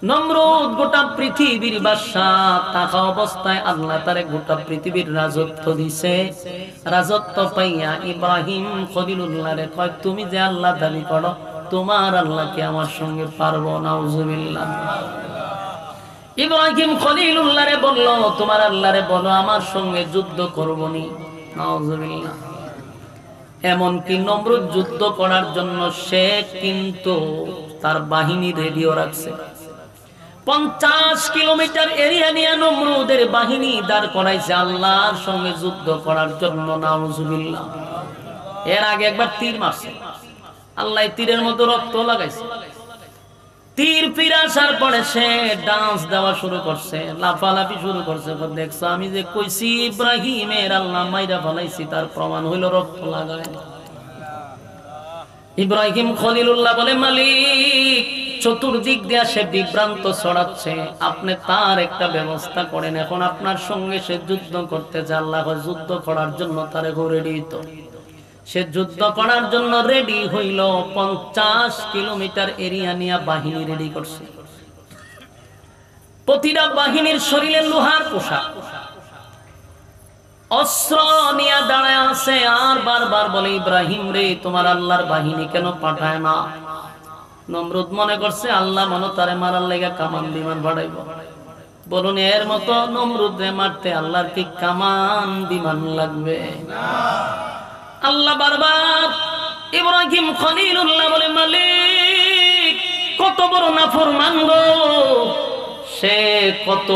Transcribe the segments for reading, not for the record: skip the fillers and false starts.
নমরুদ গোটা পৃথিবীর বাদশা, থাকা অবস্থায় আল্লাহ তারে গোটা পৃথিবীর রাজত্ব দিছে। রাজত্ব পাইয়া ইব্রাহিম খলিলুল্লাহরে কয়, তুমি যে আল্লাহ দাবি করো, তোমার আল্লাহকে আমার সঙ্গে পারবো? নাউজুবিল্লাহ। ইব্রাহিম খলিলুল্লাহরে বলল, তোমার আল্লাহরে বলো আমার সঙ্গে যুদ্ধ করবনি। নাউজুবিল্লাহ। এমনকি নমরুদ যুদ্ধ করার জন্য সে কিন্তু তার বাহিনী রেডিও রাখছে। 50 কিলোমিটার এরিয়া নিয়ে নমরুদের বাহিনী দাঁড় করাইছে আল্লাহর সঙ্গে যুদ্ধ করার জন্য। নাউজুবিল্লাহ। এর আগে একবার তীর মারছে, আল্লাহ তীরের মতো রক্ত লাগাইছে। তীর ফিরে আসার পরে সে ডান্স দেওয়া শুরু করছে, লাফালাফি শুরু করছে। দেখছো আমি যে কইছি ইব্রাহিমের আল্লাহ মাইরা ফলাইছি, তার প্রমাণ হইল রক্ত লাগায়। ইব্রাহিম খলিলুল্লাহ বলে, মালিক চতুর্দিক দিয়া সে বিভ্রান্ত ছড়াচ্ছে, আপনি তার একটা ব্যবস্থা করেন। এখন আপনার সঙ্গে সে যুদ্ধ করতে চায়। আল্লাহ যুদ্ধ করার জন্য তারে রেডি হইতো। সে যুদ্ধ করার জন্য রেডি হইল। 50 কিলোমিটার এরিয়া নিয়ে বাহিনী রেডি করছে। প্রতিটা বাহিনীর শরীরে লোহার পোশাক, অস্ত্র নিয়ে দাঁড়ায় আছে। আর বারবার বলে, ইব্রাহিম রে, তোমার আল্লাহর বাহিনী কেন পাঠায় না? নমরুদ মনে করছে আল্লাহ মনে তারে মারার লেগে কামান বিমান বাড়াইব। বলুন, এর মতো নমরুদ রে মারতে আল্লাহর কি কামান বিমান লাগবে? আল্লাহ বারবার ইব্রাহিম খলিলুল্লাহ বলে, মালিক কত বড় নাফরমান গো, সে কত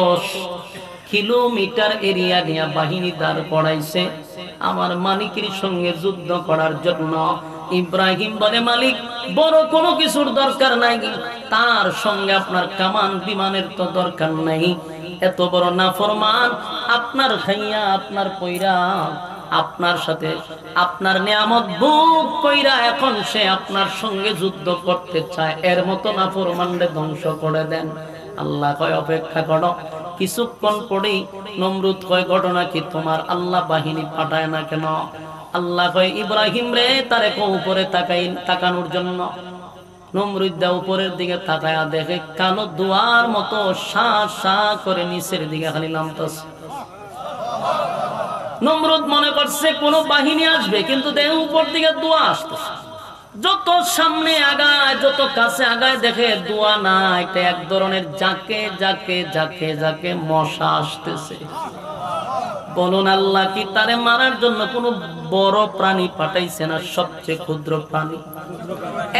কিলোমিটার এরিয়া নিয়ে বাহিনী দাঁড় করাইছে আমার মালিকের সঙ্গে যুদ্ধ করার জন্য। ইব্রাহিম বলে, মালিক বড় কোনো কিছুর দরকার নাই, তার সঙ্গে আপনার কামান বিমানের তো দরকার নাই। এত বড় নাফরমান, আপনার খাইয়া আপনার পয়রা আপনার সাথে আপনার নিয়ামত ভোগ কইরা এখন সে আপনার সঙ্গে যুদ্ধ করতে চায়। এর মতো নাফরমানরে ধ্বংস করে দেন। আল্লাহ কয়, অপেক্ষা করো। কিছুক্ষণ পরেই নমরুদ কয়, ঘটনা কি, তোমার আল্লাহ বাহিনী পাঠায় না কেন? আল্লাহ কয়, ইব্রাহিম রে, তারে উপরে তাকানোর জন্য। নমরুদ দা উপরের দিকে তাকায়া দেখে কালো দুয়ার মতো সা সা করে নিচের দিকে খালি নামতেছে। নমরুদ মনে করছে কোন বাহিনী আসবে, কিন্তু দেহ উপর দিকে দোয়া আসতেছে। যত সামনে আগায়, যত কাছে আগায়, দেখে দোয়া না, এটা এক ধরনের জাকে জাকে জাকে জাকে মশা আসতেছে। বলুন, আল্লাহ কি তারে মারার জন্য কোন বড় প্রাণী পাঠাইছে না সবচেয়ে ক্ষুদ্র প্রাণী?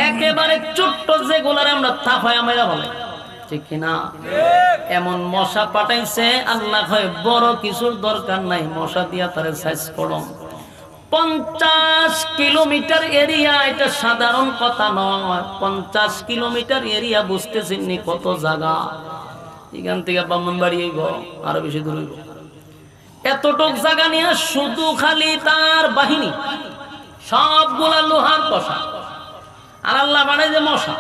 একেবারে ছোট্ট যেগুলার আমরা থাফায়া মেরা বলে, ঠিক কিনা? এমন মশা পাঠাইছে আল্লাহ। হয় বড় কিছুর দরকার নাই, মশা দিয়া তারে সাইজ করো। 50 কিলোমিটার এরিয়া, এটা সাধারণ কথা নয়। 50 কিলোমিটার এরিয়া বুঝতেছেন নি কত জায়গা? এখান থেকে ব্রাহ্মণবাড়ি হইব, আরো বেশি দূর হইব। এতটুক জায়গা নিয়ে শুধু খালি তার বাহিনী সবগুলা লোহার পোশাক, আর আল্লাহ বাড়াই যে মশা।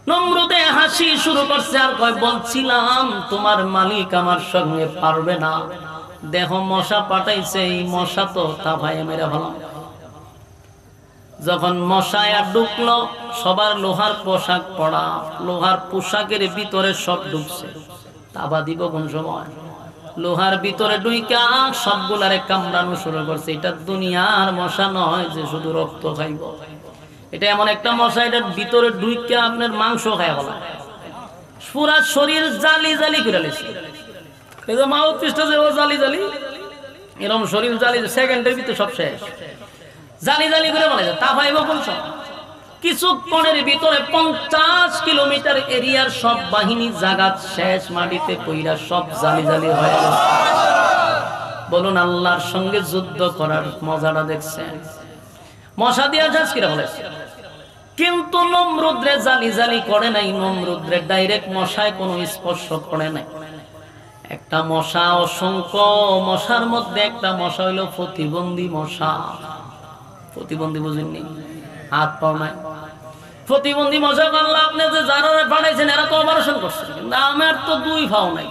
নমরুদে হাসি শুরু করছে আর কয়, বলছিলাম তোমার মালিক আমার সঙ্গে পারবে না। দেহ মশা পাঠাইছে, এই মশা তো তাফায় মেরে ভালো। যখন মশায় ঢুকলো, সবার লোহার পোশাক পরা, লোহার পোশাকের ভিতরে সব ঢুকছে। তাবা দিব কোন সময়? লোহার ভিতরে ঢুইকা সবগুলারে কামড়ানো শুরু করছে। এটা দুনিয়ার মশা নয় যে শুধু রক্ত খাইব। এটা এমন একটা মশা, এটার ভিতরে ঢুইকা আপনার মাংস খায় বলা, পুরা শরীর জালি জালি করে লেছে। এই যে মাউথ পিসটা যে জালি জালি, এরকম শরীর জালি, সেকেন্ডের ভিতরে সব শেষ। জালি জালি করে বলা যায়। তা ভাইব কোন সব কিছুক্ষণের ভিতরে 50 কিলোমিটার এরিয়ার সব বাহিনী জাগাত শেষ, মাটিতে পইরা সব জালি জালি হয়ে গেছে। বলুন, আল্লাহর সঙ্গে যুদ্ধ করার মজাটা দেখছেন? মশা দিয়া যাস কিরা বলেছে, কিন্তু নমরুদরে জালি জালি করে নাই। নমরুদরে ডাইরেক্ট মশায় কোনো স্পর্শ করে নাই। একটা মশা, অসংখ্য মশার মধ্যে একটা মশা হইল প্রতিবন্ধী মশা। প্রতিবন্ধী বুঝেননি? হাত পাও নাই, প্রতিবন্ধী মশা। আল্লাহ আপনি যে যারা বানাইছেন এরা তো অপারেশন করছেন, কিন্তু আমার তো 2 পাও নাই।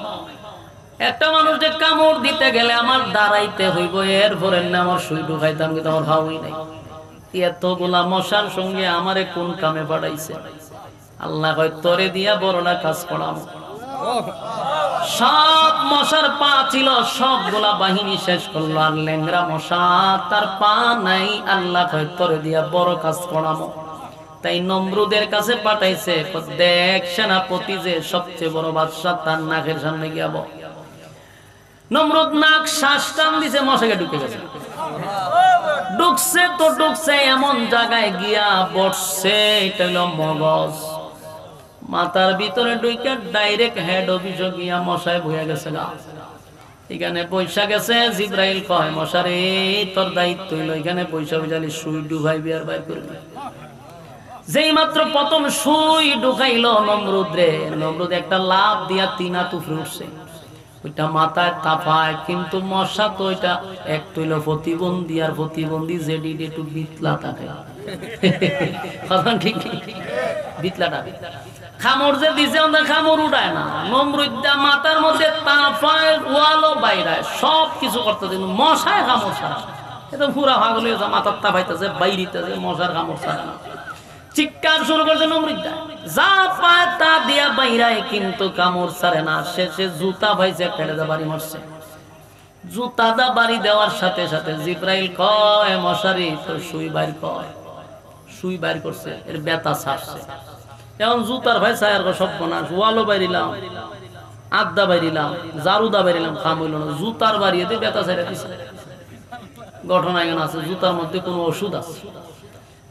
একটা মানুষকে কামড় দিতে গেলে আমার দাঁড়াইতে হইব, এরপরে না আমার সুই ঢুকাইতাম, কিন্তু আমার ভাবই নাই। এতগুলা মশার সঙ্গে আমারে কোন কামে পাঠাইছে? আল্লাহ কয় তোরে দিয়া বড় না কাজ করাম। সব মশার পা ছিল, সবগুলা বাহিনী শেষ করলো, আর ল্যাংরা মশা তার পা নাই। আল্লাহ কয় তোরে দিয়া বড় কাজ করামো। তাই নমরুদের কাছে পাঠাইছে, দেখ সেনাপতি যে সবচেয়ে বড় বাদশা, তার নাকের সামনে গিয়াব। নমরুদ নাক শ্বাস টান দিছে, মশাকে ঢুকে গেছে। ঢুকছে তো ঢুকছে এমন জায়গায় গিয়া বসছে, এটা হলো মগজ, মাথার ভিতরে ঢুকে ডাইরেক্ট হেড অফিসে গিয়া মশায় বইয়া গেছে গা। এখানে পয়সা গেছে। জিব্রাইল কয় মশারে তোর দায়িত্ব হইলো এখানে পয়সা বুঝালি সুই ডুবাইবি আর বাইর করবি। যেই মাত্র প্রথম সুই ঢুকাইলো নমরুদ রে, নমরুদ একটা লাভ দিয়া তিনা তুফরে উঠছে, ওইটা মাথায় তাপায়। কিন্তু মশা তো ওইটা একটু হইলো প্রতিবন্ধী, আর প্রতিবন্ধী যেটি একটু বিতলা থাকে, ঠিক বিতলা থাকে। খামড় যে দিছে ওদের খামড় উঠায় না, নমরুদা মাথার মধ্যে তাপায়, ওয়ালো বাইরায়, সব কিছু করতে দিন, মশায় খামড় ছাড়া। এটা পুরা ভাগল হয়েছে, মাথার তাপাইতেছে, বাইরিতেছে, মশার খামড় ছাড়া না। চিৎকার শুরু করছে নমরুদা, যা পায় তা দিয়া বাইরায়, কিন্তু কামড় ছাড়ে না। শেষে জুতা ভাইছে, ফেলে বাড়ি মারছে। জুতা দা বাড়ি দেওয়ার সাথে সাথে জিব্রাইল কয় মশারি তোর সুই বাইর কর। সুই বাইর করছে, এর ব্যথা ছাড়ছে। এখন জুতার ভাই ছায়ার সব বনাস, ওয়ালো বাইরিলাম, আড্ডা বাইরিলাম, জারুদা বাইরিলাম, খাম হইল না। জুতার বাড়িয়ে দিয়ে ব্যথা ছাড়া দিছে। ঘটনা এখানে আছে, জুতার মধ্যে কোনো ওষুধ আছে,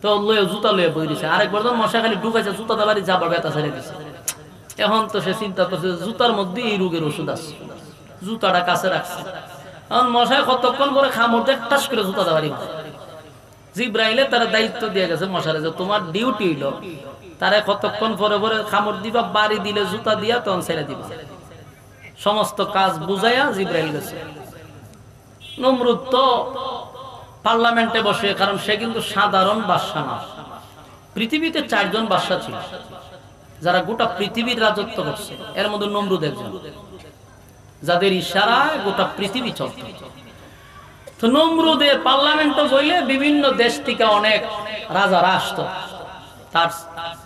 তো লয়ে জুতা লয়ে বই দিছে। আরেকবার তো মশা খালি ঢুকাইছে, জুতা বাড়ি যাবার ব্যথা ছেড়ে দিছে। এখন তো সে চিন্তা করছে জুতার মধ্যে এই রোগের ওষুধ আছে, জুতাটা কাছে রাখছে। এখন মশায় কতক্ষণ করে খামড়তে টাস করে জুতা বাড়ি মারে। জিব্রাইলে তারা দায়িত্ব দিয়ে গেছে মশারে, যে তোমার ডিউটি হইল তারা কতক্ষণ পরে পরে খামড় দিবা, বাড়ি দিলে জুতা দিয়া তখন ছেড়ে দিবা। সমস্ত কাজ বুঝাইয়া জিব্রাইল গেছে। নমরুদ তো পার্লামেন্টে বসে, কারণ সে কিন্তু সাধারণ বাদশা না। পৃথিবীতে 4 জন বাদশা ছিল যারা গোটা পৃথিবীর রাজত্ব করছে, এর মধ্যে নমরুদ একজন, যাদের ইশারায় গোটা পৃথিবী চলত। তো নমরুদে পার্লামেন্টে বইলে বিভিন্ন দেশ থেকে অনেক রাজারা আসতো, তার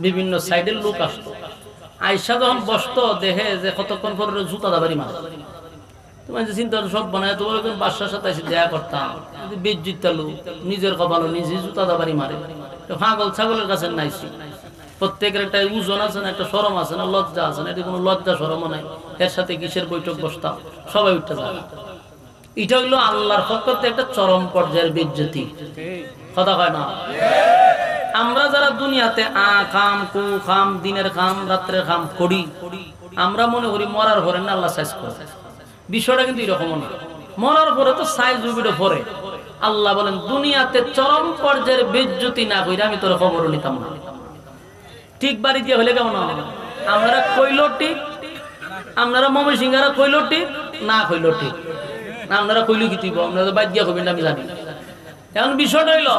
বিভিন্ন সাইডের লোক আসতো। আয়সা যখন বসতো দেখে যে কতক্ষণ পরে জুতা দাবারি মারে। তোমার যে চিন্তা সব বানায়, তোমার বাদশার সাথে এসে দেখা করতাম, বেজ্জিতা লোক, নিজের কপালো নিজে জুতা দাবারি মারে। পাগল ছাগলের কাছে নাইছি, প্রত্যেকের একটা ওজন আছে না, একটা শরম আছে না, লজ্জা আছে না, এটা কোনো লজ্জা শরমও নাই। এর সাথে কিসের বৈঠক বসতাম, সবাই উঠতে যায়। এটা হইলো আল্লাহর পক্ষ থেকে একটা চরম পর্যায়ের বেজ্জতি, কথা কয় না। আমরা যারা দুনিয়াতে খাম কু খাম, দিনের খাম রাত্রের খাম করি, আমরা মনে করি মরার পরে না আল্লাহ সাইজ করে। বিষয়টা কিন্তু এরকম না, মরার পরে তো সাইজ উবিটা পরে। আল্লাহ বলেন দুনিয়াতে চরম পর্যায়ের বেজ্জতি না কইরা আমি তোর খবর নিতাম না। ঠিক বাড়ি দিয়ে হলে কেমন আমরা কইল ঠিক, আপনারা মমি সিংহারা কইল ঠিক না কইল ঠিক, আপনারা কইল কি দিব, আপনারা বাদ দিয়া কইবেন আমি জানি। এখন বিষয়টা হইল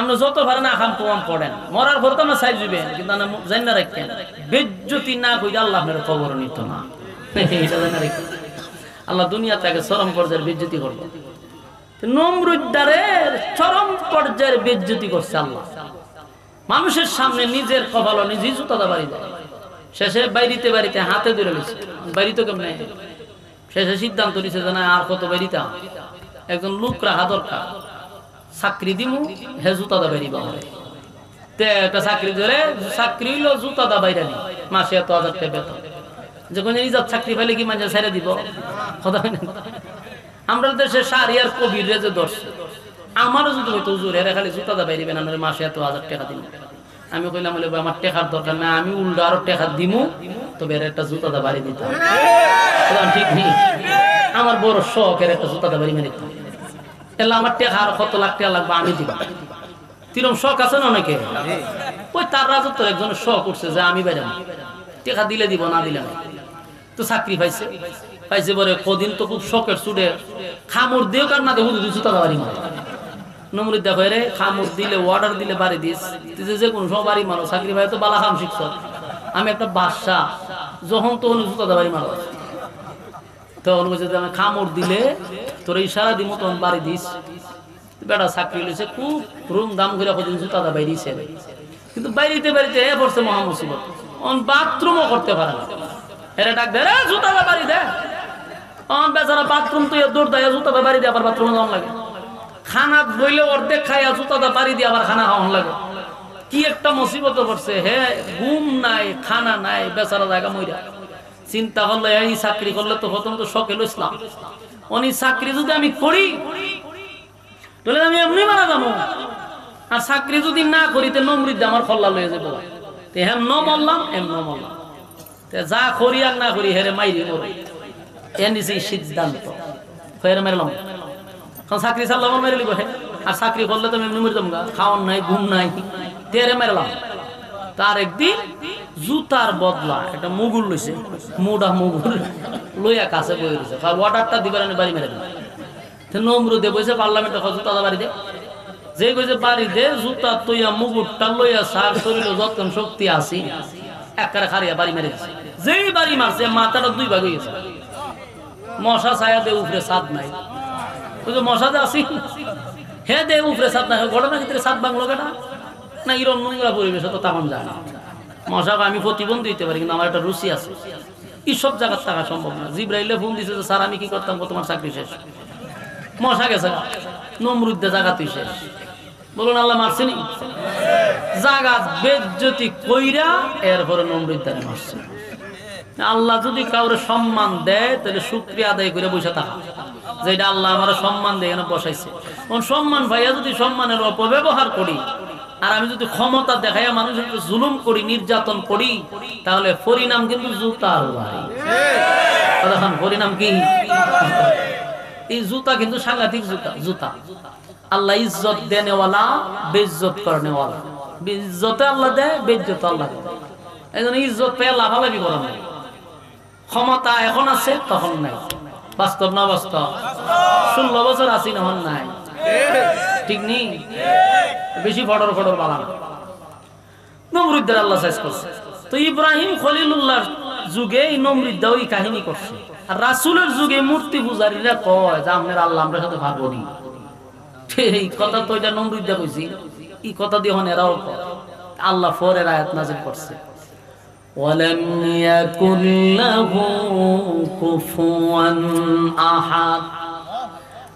আমরা যত পারে না খাম প্রমাণ পড়েন, মরার পরে তো আমরা সাইজ দিবেন, কিন্তু আমরা জানি না রাখেন বেজ্জতি না কইরা আল্লাহ আপনার খবর নিত না। এটা জানি না রাখেন, আল্লাহ দুনিয়াতে আগে চরম পর্যায়ের বেজ্জতি করবো। নমরুদ্দারের চরম পর্যায়ের বেজ্জতি করছে আল্লাহ, মানুষের সামনে নিজের কপাল নিজেই জুতা বাড়ি দেয়। শেষে বাইরিতে বাড়িতে হাতে ধরে গেছে, বাড়িতে কেমন শেষে সিদ্ধান্ত নিছে যে না আর কত বাড়িতে একজন লোক রাখা দরকার, চাকরি দিমু হে জুতা দা বাড়ি বাবা। একটা চাকরি ধরে, চাকরি হইলো জুতা দা বাইরা নি, মাসে এত 1000 টাকা বেতন। যখন ইজাত চাকরি পাইলে কি মানুষ ছেড়ে দিব, কথা হয় না। আমরা দেশে শাহরিয়ার কবির রে যে ধরছে, আমারও যদি হইতো হুজুর এরা খালি জুতা দা বাইরিবেন, আমরা মাসে এত 1000 টাকা দিব। আমি কইলাম বলে আমার টাকার দরকার না, আমি উল্টো আরো টাকা দিমু, তবে এর একটা জুতা দা বাড়ি দিতাম। ঠিক নেই, আমার বড় শখ এর একটা জুতা দা বাড়ি মেরে দিতাম। এলা আমার টাকা আর কত লাখ টাকা লাগবে আমি দিবা। তিরম শখ আছে না অনেকে, ওই তার রাজত্ব একজনের শখ উঠছে যে আমি বাইরে টাকা দিলে দিব না দিলে না। তো চাকরি পাইছে, পাইছে বলে কদিন তো খুব শখের চুড়ে খামড় দিও কার না দেবো জুতা দা বাড়ি মারে। নমরুদ দেখো রে খামড় দিলে অর্ডার দিলে বাড়ি দিস, যে কোনো সব বাড়ি মারো, চাকরি পাই তো বালা খাম শিখছ। আমি একটা বাদশা, যখন তখন জুতা দা বাড়ি মারো, তখন বলছে আমি খামড় দিলে তোর ইশারা দিব তখন বাড়ি দিস। বেটা চাকরি লইছে খুব রুম দাম করে কদিন জুতা দা বাইরিছে। কিন্তু বাড়িতে বাড়িতে এ পড়ছে মহা মুসিবত, অন বাথরুমও করতে পারে না। এরা ডাক দেয় জুতাটা বাড়ি দেয়, অন বেচারা বাথরুম তুই দৌড় দেয় জুতাটা বাড়ি দিয়ে আবার বাথরুমে যাওয়ান লাগে। খানা বইলে অর্ধেক খাইয়া জুতাটা বাড়ি দিয়ে আবার খানা খাওয়ান লাগে। কি একটা মুসিবত পড়ছে, হে ঘুম নাই খানা নাই বেচারা জায়গা মইরা। চিন্তা করলে এই চাকরি করলে তো প্রথম তো শখ এলো ইসলাম, অনি চাকরি যদি আমি করি তাহলে আমি এমনি মারা যাবো, আর চাকরি যদি না করি তো নমৃদ আমার খল্লা লয়ে যাবো। হেম ন মরলাম এম ন মরলাম, যা করি আর না করি হেরে মাইরি মরে, এ নিচে সিদ্ধান্ত ফের মেরলাম। কারণ চাকরি ছাড়লাম মেরে লিব হে, আর চাকরি করলে তো এমনি মরে যাবো, খাওয়ান নাই ঘুম নাই তেরে মেরলাম। তার একদিন জুতার বদলা একটা মুগুর লইছে, মুডা মুগুর লইয়া কাছে বই রয়েছে, ওয়াটারটা দিবার বাড়ি মেরে দিল। নমরুদে বসে পার্লামেন্টে জুতা বাড়ি দে, যে কইছে বাড়ি দে জুতা তৈয়া মুগুরটা লইয়া সার শরীরে যতক্ষণ শক্তি আসি একবারে খারিয়া বাড়ি মেরে দিছে। যেই বাড়ি মারছে মাথাটা দুই ভাগ হয়ে গেছে। মশা ছায়া দে উপরে ছাদ নাই, ওই যে মশা যে আসি হে দে উপরে ছাদ নাই, ঘটনা ক্ষেত্রে ছাদ বাংলো কেটা না এরকম নোংরা পরিবেশে তো তেমন যায় না। মশাকে আমি প্রতিবন্ধী দিতে পারি, কিন্তু আমার একটা রুচি আছে, এইসব জায়গার থাকা সম্ভব না। জিব্রাইলে ফোন দিছে যে স্যার আমি কি করতাম, তোমার চাকরি শেষ। মশা গেছে নমরুদ্দে জায়গা তুই শেষ। বলুন আল্লাহ মারছেনি জায়গা বেজ্জতি কইরা এরপরে নমরুদ্দারে মারছে। আল্লাহ যদি কাউরে সম্মান দেয় তাহলে শুকরিয়া আদায় করে বসে থাকা, যেটা আল্লাহ আমার সম্মান দিয়ে এখানে বসাইছে। সম্মান ভাইয়া যদি সম্মানের অপব্যবহার করি, আর আমি যদি ক্ষমতা দেখাইয়া মানুষের জুলুম করি, নির্যাতন করি, তাহলে পরিণাম কিন্তু জুতার ভাই। পরিণাম কি? এই জুতা কিন্তু সাংঘাতিক জুতা। জুতা আল্লাহ ইজ্জত দেনেওয়ালা, বেইজ্জত করনেওয়ালা। ইজ্জতে আল্লাহ দেয়, বেইজ্জত আল্লাহ দেয়। এই জন্য ইজ্জত পেয়ে লাভালাভি করা নাই। ক্ষমতা এখন আছে তখন নাই, বাস্তব না বাস্তব? 16 বছর আছি নহন নাই, ঠিক নেই? বেশি ফটর ফটর বানানো নমরুদ্দের আল্লাহ শেষ করছে। তো ইব্রাহিম খলিলুল্লাহ যুগে এই নমরুদ্দা ওই কাহিনী করছে। আর রাসূলের যুগে মূর্তি পূজারীরা কয় যে আপনার আল্লাহ আমরা সাথে পারবো নি। এই কথা তো এটা নমরুদ্দা কইছি, এই কথা দিয়ে হন এরাও আল্লাহ পরের আয়াত নাযিল করছে, ওয়ালাম ইয়াকুল লাহু কুফুয়ান আহাদ।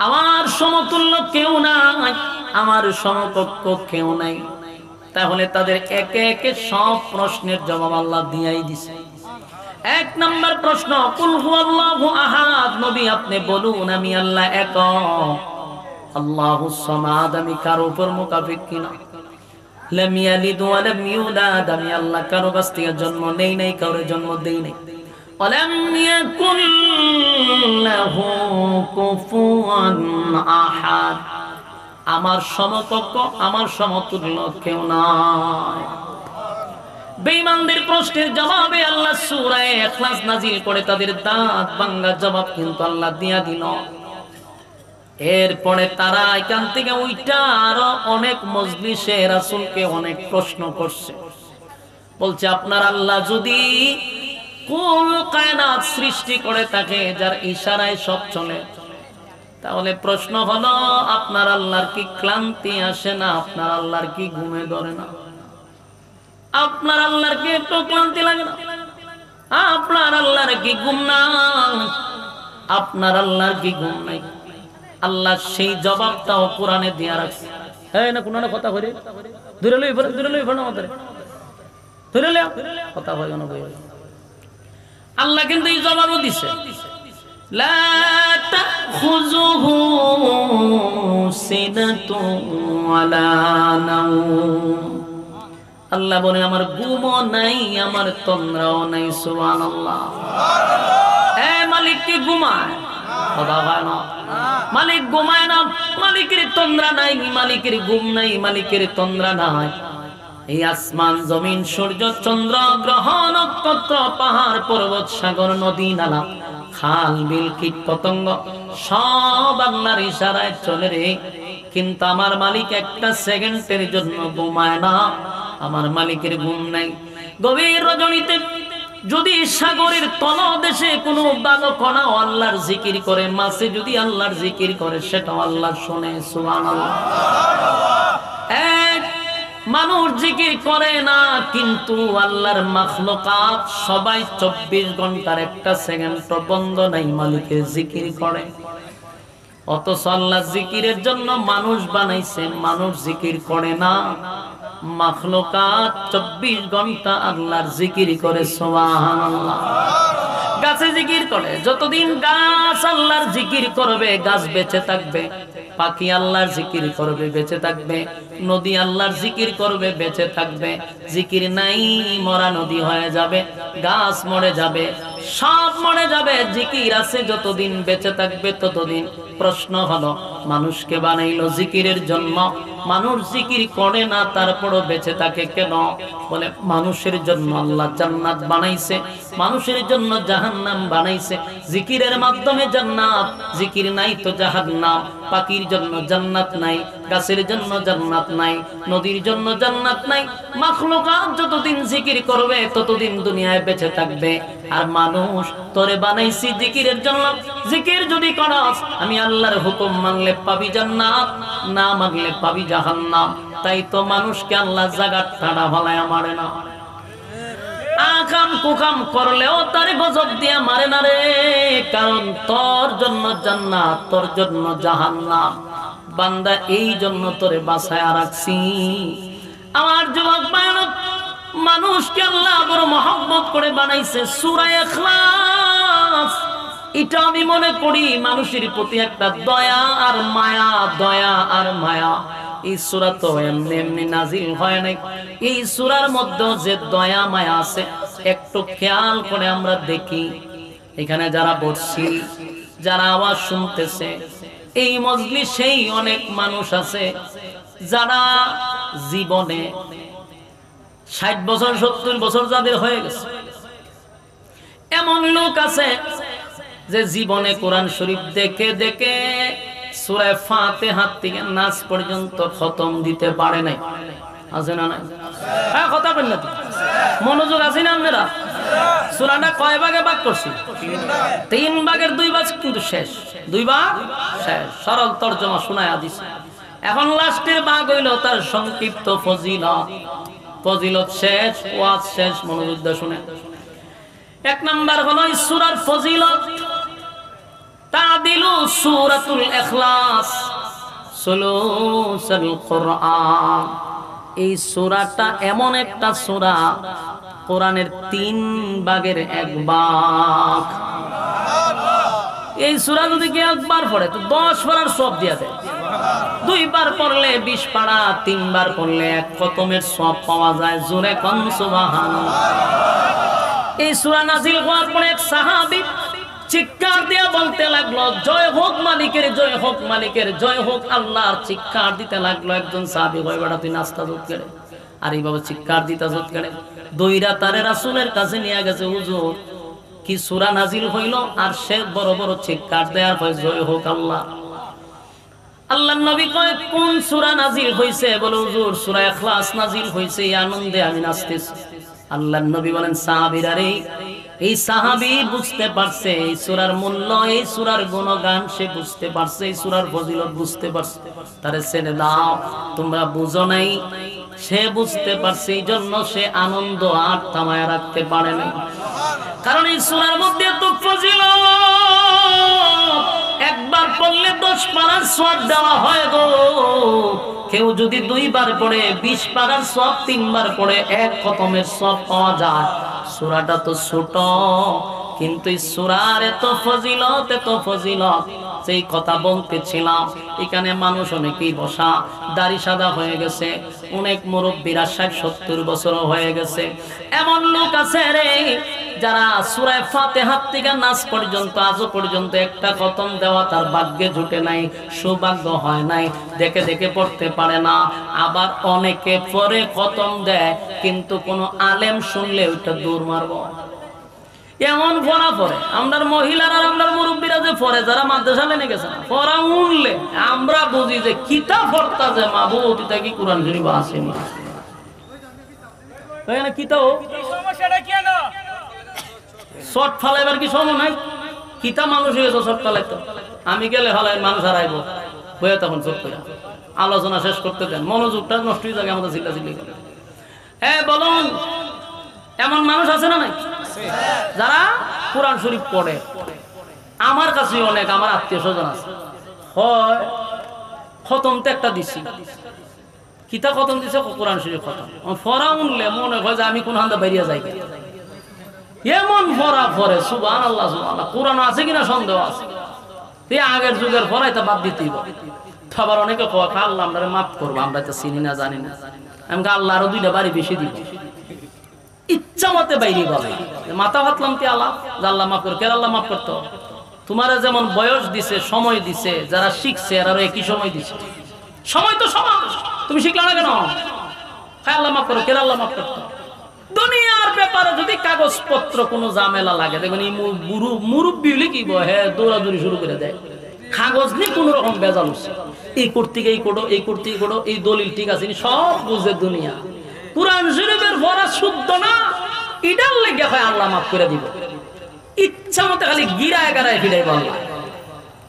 আমার সমতুল্য কেউ নাই, আমার সমকক্ষ কেউ নাই। তাহলে তাদের একে একে সব প্রশ্নের জবাব আল্লাহ দিয়াই দিছে। 1 নাম্বার প্রশ্ন, কুল হুয়াল্লাহু আহাদ, নবী আপনি বলুন আমি আল্লাহ এক। আল্লাহুস সামাদ, আমি কারো উপর মুকাফির কিনা। লাম ইয়ালিদ ওয়া লাম ইউলাদ, আমি আল্লাহ কারো কাছ থেকে জন্ম নেই নাই, কারো জন্ম দেই নাই। ওয়ালাম ইয়াকুল লাহু কুফুয়ান আহাদ, আমার সমকক্ষ আমার সমতুল্য কেউ নাই। বেঈমানদের প্রশ্নের জবাবে আল্লাহ সূরা ইখলাস নাজিল করে তাদের দাঁত ভাঙা জবাব কিন্তু আল্লাহ দিয়া দিল। এরপরে তারা এখান থেকে উইটা আরো অনেক মজলিসে রাসূলকে অনেক প্রশ্ন করছে। বলছে আপনার আল্লাহ যদি কুল কায়নাত সৃষ্টি করে থাকে, যার ইশারায় সব চলে, তাহলে প্রশ্ন হলো আপনার আল্লাহর কি ক্লান্তি আসে না? আপনার আল্লাহর কি ঘুমে ধরে না? আপনার আল্লাহর কি একটু ক্লান্তি লাগে না? আপনার আল্লাহর কি ঘুম নাই? আপনার আল্লাহর কি ঘুম নাই? আল্লাহ সেই জবাবটাও কোরআনে দিয়া রাখছে। হ্যাঁ না, কোন কথা কইরে দূরে লই ফোন আমাদের ধরে লই কথা হয় না বই। আল্লাহ কিন্তু এই জবাবও দিছে, লা তাখুযুহু সিনাতুন ওয়ালা নাওম। আল্লাহ বলে আমার ঘুমও নাই, আমার তন্দ্রাও নাই। সুবহানাল্লাহ। এ মালিক কি ঘুমায়? কথা হয় না, মালিক ঘুমায় না। মালিকের তন্দ্রা নাই, মালিকের ঘুম নাই, মালিকের তন্দ্রা নাই। এই আসমান জমিন সূর্য চন্দ্র গ্রহ নক্ষত্র পাহাড় পর্বত সাগর নদী নালা খাল বিল কীট পতঙ্গ সব আল্লাহর ইশারায় চলে রে। কিন্তু আমার মালিক একটা সেকেন্ডের জন্য ঘুমায় না, আমার মালিকের ঘুম নাই। গভীর রজনীতে যদি সাগরের তলদেশে কোনো বালকণা আল্লাহর জিকির করে, মাছে যদি আল্লাহর জিকির করে, সেটাও আল্লাহ শুনে। সুবহানাল্লাহ। এক মানুষ জিকির করে না, কিন্তু আল্লাহর মাখলুকাত সবাই 24 ঘন্টার একটা সেকেন্ড বন্ধ নাই মালিকের জিকির করে। অথচ আল্লাহ জিকিরের জন্য মানুষ বানাইছে, মানুষ জিকির করে না। মাখলুকাত 24 ঘন্টা আল্লাহর জিকির করে। সুবহানাল্লাহ। গাছে জিকির করে, যতদিন গাছ আল্লাহর জিকির করবে গাছ বেঁচে থাকবে। পাখি আল্লাহর জিকির করবে বেঁচে থাকবে। নদী আল্লাহর জিকির করবে বেঁচে থাকবে। জিকির নাই মরা নদী হয়ে যাবে, গাছ মরে যাবে, সব মরে যাবে। জিকির আছে যতদিন বেঁচে থাকবে ততদিন। প্রশ্ন হলো, মানুষকে বানাইলো জিকিরের জন্য, মানুষ জিকির করে না তারপরও বেঁচে থাকে কেন? বলে মানুষের জন্য আল্লাহ জান্নাত বানাইছে, মানুষের জন্য জাহান্নাম বানাইছে। জিকিরের মাধ্যমে জান্নাত, জিকির নাই তো জাহান্নাম। পাখির জন্য জান্নাত নাই, গাছের জন্য জান্নাত নাই, নদীর জন্য জান্নাত নাই। মাখলুকাত যতদিন জিকির করবে ততদিন দুনিয়ায় বেঁচে থাকবে। আর মানুষ তোরে বানাইছি জিকিরের জন্য। জিকির যদি করস, আমি আল্লাহর হুকুম মানলে পাবি জান্নাত, না মানলে পাবি জাহান্নাম। তাই তো মানুষকে আল্লাহ জাগাত ঠাড়া ভালায় মারে না। আকাম কুকাম করলেও তারে গজব দিয়ে মারে না রে, কারণ তোর জন্য জান্নাত, তোর জন্য জাহান্নাম। বান্দা এই জন্য তোরে বাঁচায়া রাখছি। আমার যুবক ভাইরা, মানুষকে আল্লাহ বড় মহব্বত করে বানাইছে। সূরা ইখলাস, এটা আমি মনে করি মানুষের প্রতি একটা দয়া আর মায়া, দয়া আর মায়া। এই সূরা তো এমনি এমনি নাজিল হয় নাই। এই সূরার মধ্যে যে দয়া মায়া আছে, একটু খেয়াল করে আমরা দেখি। এখানে যারা বসছি, যারা আওয়াজ শুনতেছে, এই মজলিসেই অনেক মানুষ আছে যারা জীবনে 60 বছর 70 বছর যাদের হয়ে গেছে। এমন লোক আছে যে জীবনে কোরআন শরীফ দেখে দেখে সূরা ফাতিহা থেকে নাস পর্যন্ত খতম দিতে পারে নাই। আছে না নাই? হ্যাঁ, কথা বলেন না, মনোযোগ আছে না আপনারা? সূরাটা কয় ভাগে ভাগ করছি? 3 ভাগের 2 ভাগ কিন্তু শেষ, 2 ভাগ শেষ। সরল তরজমা শোনায় দিছে। এখন লাস্টের ভাগ হইল তার সংক্ষিপ্ত ফজিলত। ফজিলত শেষ, ওয়াজ শেষ। মনোযোগ দিয়ে শুনেন। 1 নাম্বার হলো এই সূরার ফজিলত। তাদিলু সূরাতুল ইখলাস সুলুসুল কোরআন। এই সূরাটা এমন একটা সূরা, কোরআনের 3 ভাগের 1 ভাগ। এই সূরা যদি কেউ একবার পড়ে তো 10 পারার সওয়াব দিয়া দেয়। 2 বার পড়লে 20 পারা, 3 বার পড়লে 1 খতমের সওয়াব পাওয়া যায়। জোরে কোন সুবহানাল্লাহ। এই সূরা নাজিল হওয়ার পরে এক সাহাবী চিৎকার দিয়ে বলতে লাগলো, জয় হোক মালিকের, জয় হোক মালিকের, জয় হোক আল্লাহর। চিৎকার দিতে লাগলো। একজন সাহাবী কয়, বেটা তুই নাস্তা দুধ কেড়ে আর এইভাবে চিৎকার দিতা দুধ কেড়ে। দইরা তারে রাসূলের কাছে নিয়ে গেছে। হুজুর, কি সূরা নাজিল হইল আর সে বড় বড় চিৎকার দেয়ার পর জয় হোক আল্লাহ। আল্লাহর নবী কয়, কোন সূরা নাজিল হইছে? বলে, হুজুর সূরা ইখলাস নাজিল হইছে, এই আনন্দে আমি নাচতেছি। আল্লাহর নবী বলেন, সাহাবীরা রে, এই সাহাবী বুঝতে পারছে এই সূরার মূল্য, এই সূরার গুণগান সে বুঝতে পারছে, এই সূরার ফজিলত বুঝতে পারছে। তারে ছেড়ে দাও, তোমরা বুঝো নাই। সে বুঝতে পারছে, এই জন্য সে আনন্দ আর থামায় রাখতে পারে না। কারণ এই সূরার মধ্যে এত ফজিলত, একবার পড়লে 10 পারার সওয়াব দেওয়া হয় গো। কেউ যদি 2 বার পড়ে 20 পারার সওয়াব, 3 বার পড়ে 1 খতমের সওয়াব পাওয়া যায়। সূরাটা তো ছোট, কিন্তু এই সূরার এত ফজিলত, এত ফজিলত। সেই কথা বলতেছিলাম, এখানে মানুষ অনেকেই বসা, দাড়ি সাদা হয়ে গেছে, অনেক মুরব্বীরা 60-70 বছর হয়ে গেছে। এমন লোক আছে রে যারা সূরা ফাতিহা থেকে নাস পর্যন্ত আজও পর্যন্ত একটা খতম দেওয়া তার ভাগ্যে জুটে নাই, সৌভাগ্য হয় নাই, দেখে দেখে পড়তে পারে না। আবার অনেকে পরে খতম দেয়, কিন্তু কোনো আলেম শুনলে ওইটা দূর মারবো। এমন পড়া পড়ে আমরা মহিলারা, আমরা মুরব্বীরা যে পড়ে, যারা মাদ্রাসা লেনে গেছে না, পড়া উনলে আমরা বুঝি যে কিতাব পড়তা যে মাহবুব এটা কি কোরআন শরীফ আসেনি। তাই না? কিতাব সমস্যাটা কি না? শর্ট ফালাইবার কি সময় নাই? কিতাব মানুষ হয়ে গেছে শর্ট ফালাইতো। আমি গেলে ফালাই মানুষ হারাইবো বইয়ে তখন চোখ করে আলোচনা শেষ করতে দেন, মনোযোগটা নষ্ট হয়ে যাবে আমাদের চিল্লাচিল্লি করে। হ্যাঁ বলুন, এমন মানুষ আছে না নাই যারা কোরআন শরীফ পড়ে? আমার কাছে অনেক আমার আত্মীয় স্বজন আছে, হয় খতম তো একটা দিছি, কিতা খতম দিছে কোরআন শরীফ খতম, ফরা উনলে মনে হয় যে আমি কোন হান্দা বেরিয়ে যাই, এমন ফরা ফরে সুবহানাল্লাহ সুবহানাল্লাহ। কোরআন আছে কিনা সন্দেহ আছে, এই আগের যুগের ফরাই তা বাদ দিতেই হবে। আবার অনেকে কয় আল্লাহ আমরা মাফ করবো, আমরা তো চিনি না জানি না। আমি আল্লাহ আরো 2টা বাড়ি বেশি দিব, ইচ্ছা মতে বাইরে বলে মাথা ভাতলাম তে আল্লাহ আল্লাহ মাফ করে। কেন আল্লাহ মাফ করতো? তোমার যেমন বয়স দিছে, সময় দিছে, যারা শিখছে এরারও একই সময় দিছে, সময় তো সমান, তুমি শিখলা না কেন? হ্যাঁ আল্লাহ মাফ করো, কেন আল্লাহ মাফ করতো? দুনিয়ার ব্যাপারে যদি কাগজপত্র কোনো ঝামেলা লাগে, দেখবেন এই মুরব্বী হলে কি হ্যাঁ দৌড়াদৌড়ি শুরু করে দেয়, কাগজ নিয়ে কোন রকম বেজাল হচ্ছে, এই করতে এই করো, এই করতে এই করো, এই দলিল ঠিক আছে সব বুঝে দুনিয়া। কুরআন শরীফের পড়া শুদ্ধ না, এটার লেগে হয় আল্লাহ মাফ করে দিব। ইচ্ছা মতো খালি গিরায় গারায় ফিরাই বললা